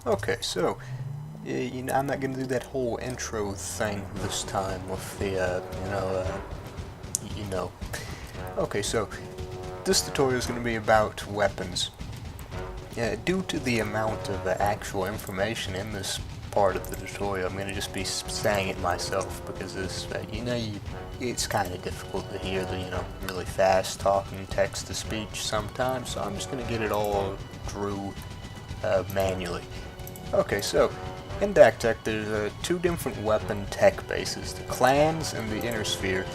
Okay, so I'm not gonna do that whole intro thing this time with the you know. Okay, so this tutorial is gonna be about weapons. Due to the amount of actual information in this part of the tutorial, I'm gonna just be saying it myself because this, it's kind of difficult to hear the really fast talking text to speech sometimes. So I'm just gonna get it all through manually. Okay, so in DakTek there's two different weapon tech bases, the clans and the inner sphere.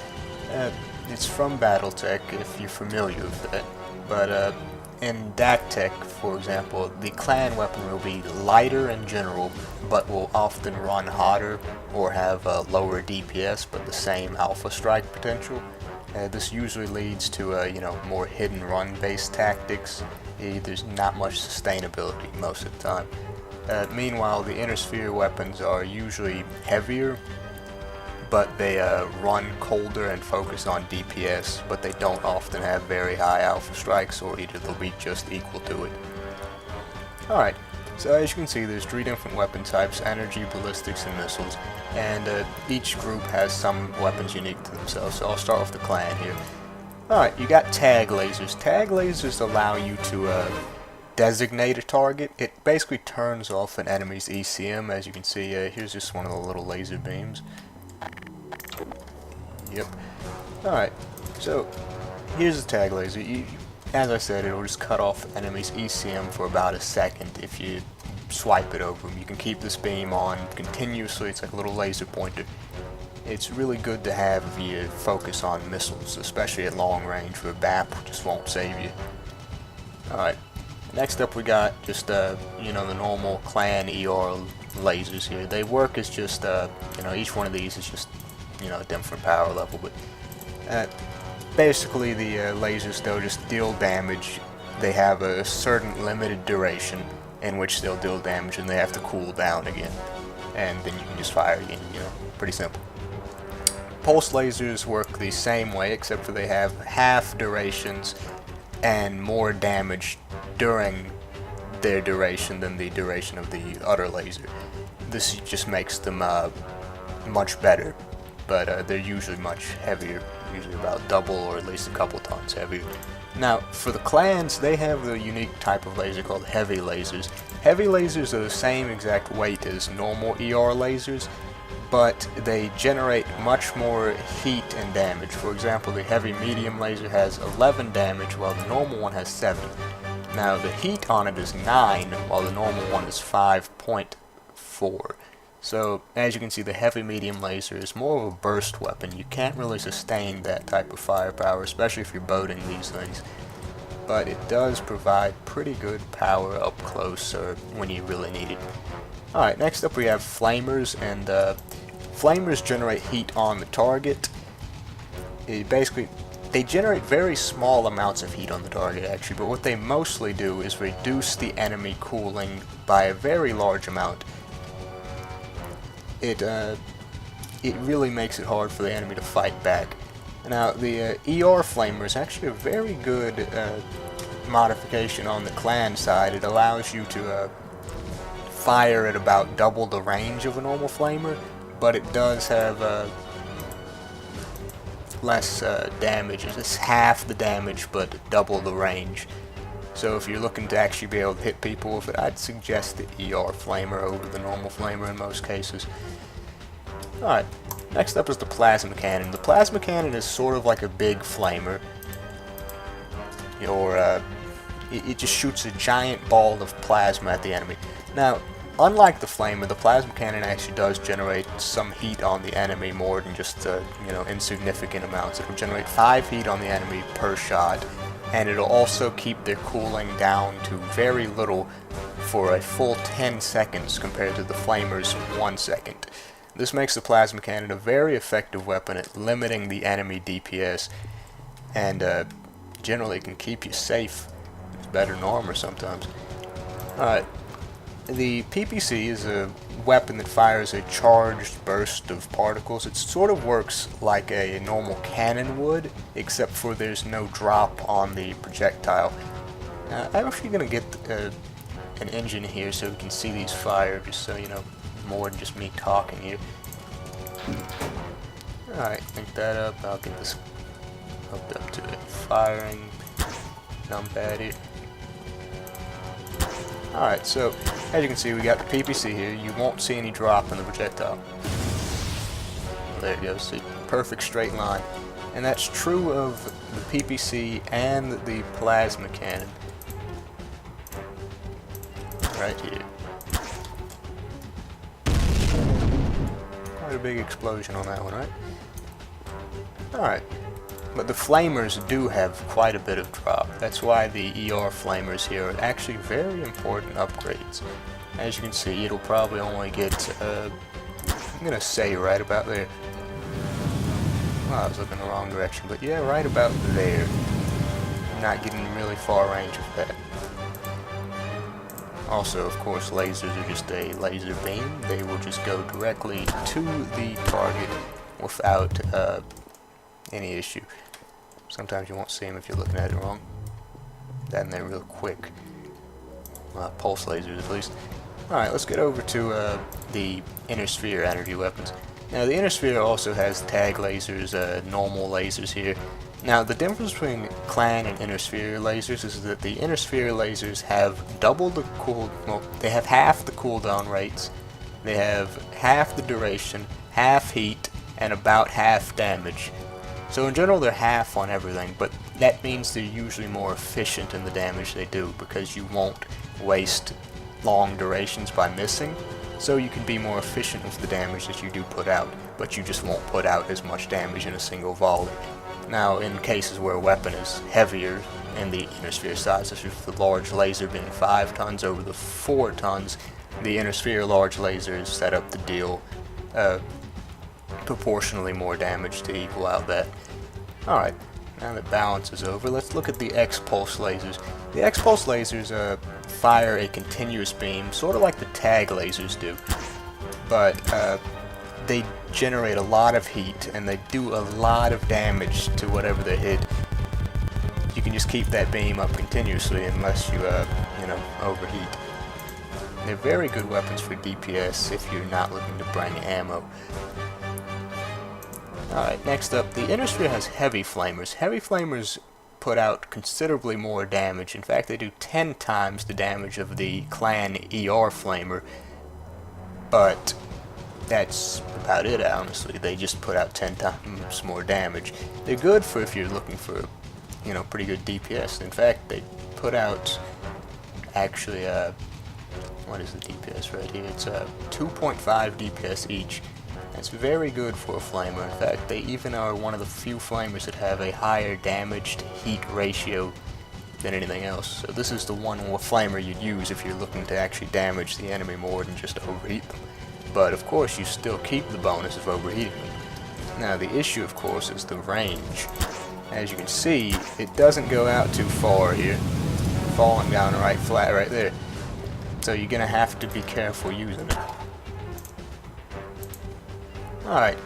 It's from BattleTech if you're familiar with that, but in DakTek, for example, the clan weapon will be lighter in general, but will often run hotter or have a lower DPS but the same alpha strike potential. This usually leads to more hidden run based tactics. There's not much sustainability most of the time. Meanwhile, the inner sphere weapons are usually heavier, but they run colder and focus on DPS, but they don't often have very high alpha strikes, or either they'll be just equal to it. Alright, so as you can see there's three different weapon types: energy, ballistics, and missiles, and each group has some weapons unique to themselves, so I'll start with the clan here. Alright, you got tag lasers. Tag lasers allow you to designate a target. It basically turns off an enemy's ECM. As you can see, here's just one of the little laser beams. Yep. Alright, so here's the tag laser. As I said, it'll just cut off enemy's ECM for about a second if you swipe it over them. You can keep this beam on continuously. It's like a little laser pointer. It's really good to have if you focus on missiles, especially at long range, where BAP just won't save you. Alright. Next up we got just the normal clan ER lasers here. They work as just each one of these is just a different power level, but basically the lasers, they'll just deal damage. They have a certain limited duration in which they'll deal damage, and they have to cool down again, and then you can just fire again. Pretty simple. Pulse lasers work the same way, except for they have half durations and more damage during their duration than the duration of the other laser. This just makes them much better, but they're usually much heavier, usually about double or at least a couple tons heavier. Now, for the clans, they have the unique type of laser called heavy lasers. Heavy lasers are the same exact weight as normal ER lasers, but they generate much more heat and damage. For example, the heavy medium laser has 11 damage while the normal one has 7. Now the heat on it is 9 while the normal one is 5.4. So as you can see, the heavy medium laser is more of a burst weapon. You can't really sustain that type of firepower, especially if you're boating these things. But it does provide pretty good power up close or when you really need it. Alright, next up we have flamers, and flamers generate heat on the target. They generate very small amounts of heat on the target actually, but what they mostly do is reduce the enemy cooling by a very large amount. It really makes it hard for the enemy to fight back. Now the ER flamer is actually a very good modification on the clan side. It allows you to fire at about double the range of a normal flamer, but it does have less damage. It's half the damage but double the range. So if you're looking to actually be able to hit people with it, I'd suggest the ER flamer over the normal flamer in most cases. Alright, next up is the plasma cannon. The plasma cannon is sort of like a big flamer, or it just shoots a giant ball of plasma at the enemy. Now, unlike the flamer, the plasma cannon actually does generate some heat on the enemy more than just insignificant amounts. It will generate 5 heat on the enemy per shot, and it'll also keep their cooling down to very little for a full 10 seconds compared to the flamer's 1 second. This makes the plasma cannon a very effective weapon at limiting the enemy DPS, and generally can keep you safe. It's better than armor sometimes. Alright. The PPC is a weapon that fires a charged burst of particles. It sort of works like a normal cannon would, except for there's no drop on the projectile. I'm actually going to get an engine here so we can see these fire, just so you know, more than just me talking here. Alright, link that up. I'll get this hooked up to it. Firing numpad here. Alright, so as you can see, we got the PPC here. You won't see any drop in the projectile. There you go, see, perfect straight line. And that's true of the PPC and the plasma cannon. Right here. Quite a big explosion on that one, right? Alright. But the flamers do have quite a bit of drop. That's why the ER flamers here are actually very important upgrades. As you can see, it'll probably only get, I'm gonna say right about there. Well, I was looking the wrong direction, but yeah, right about there. Not getting really far range of that. Also, of course, lasers are just a laser beam. They will just go directly to the target without any issue. Sometimes you won't see them if you're looking at it wrong. That and they're real quick. Pulse lasers, at least. Alright, let's get over to the inner sphere energy weapons. Now, the inner sphere also has tag lasers, normal lasers here. Now, the difference between clan and inner sphere lasers is that the inner sphere lasers have double the they have half the cooldown rates, they have half the duration, half heat, and about half damage. So in general, they're half on everything, but that means they're usually more efficient in the damage they do, because you won't waste long durations by missing. So you can be more efficient with the damage that you do put out, but you just won't put out as much damage in a single volley. Now, in cases where a weapon is heavier in the inner sphere size, such as the large laser being 5 tons over the 4 tons, the inner sphere large laser is set up to deal proportionally more damage to equal out that. Alright, now that balance is over, let's look at the X-pulse lasers. The X-pulse lasers fire a continuous beam, sort of like the tag lasers do, but they generate a lot of heat and they do a lot of damage to whatever they hit. You can just keep that beam up continuously unless you, you know, overheat. They're very good weapons for DPS if you're not looking to bring ammo. Alright, next up, the inner sphere has heavy flamers. Heavy flamers put out considerably more damage. In fact, they do 10 times the damage of the clan ER flamer, but that's about it, honestly. They just put out 10 times more damage. They're good for if you're looking for, you know, pretty good DPS. In fact, they put out, actually, what is the DPS right here? It's 2.5 DPS each. That's very good for a flamer. In fact, they even are one of the few flamers that have a higher damage to heat ratio than anything else. So this is the one flamer you'd use if you're looking to actually damage the enemy more than just overheat them. But of course, you still keep the bonus of overheating them. Now, the issue, of course, is the range. As you can see, it doesn't go out too far here. Falling down right flat right there. So you're gonna have to be careful using it. Alright,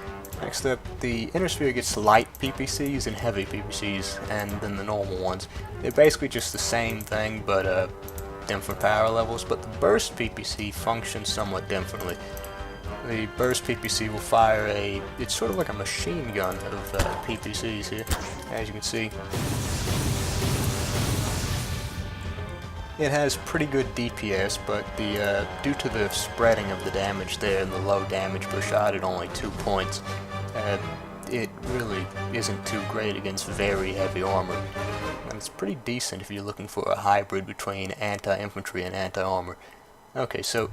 next up, the inner sphere gets light PPCs and heavy PPCs, and then the normal ones. They're basically just the same thing, but different power levels, but the burst PPC functions somewhat differently. The burst PPC will fire it's sort of like a machine gun of PPCs here, as you can see. It has pretty good DPS, but due to the spreading of the damage there and the low damage per shot at only 2 points, it really isn't too great against very heavy armor. And it's pretty decent if you're looking for a hybrid between anti-infantry and anti-armor. Okay, so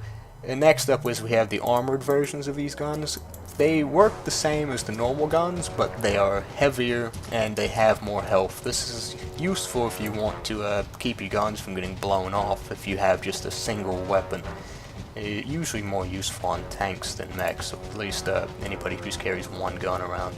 next up we have the armored versions of these guns. They work the same as the normal guns, but they are heavier and they have more health. This is useful if you want to keep your guns from getting blown off if you have just a single weapon. Usually more useful on tanks than mechs, so at least anybody who just carries one gun around.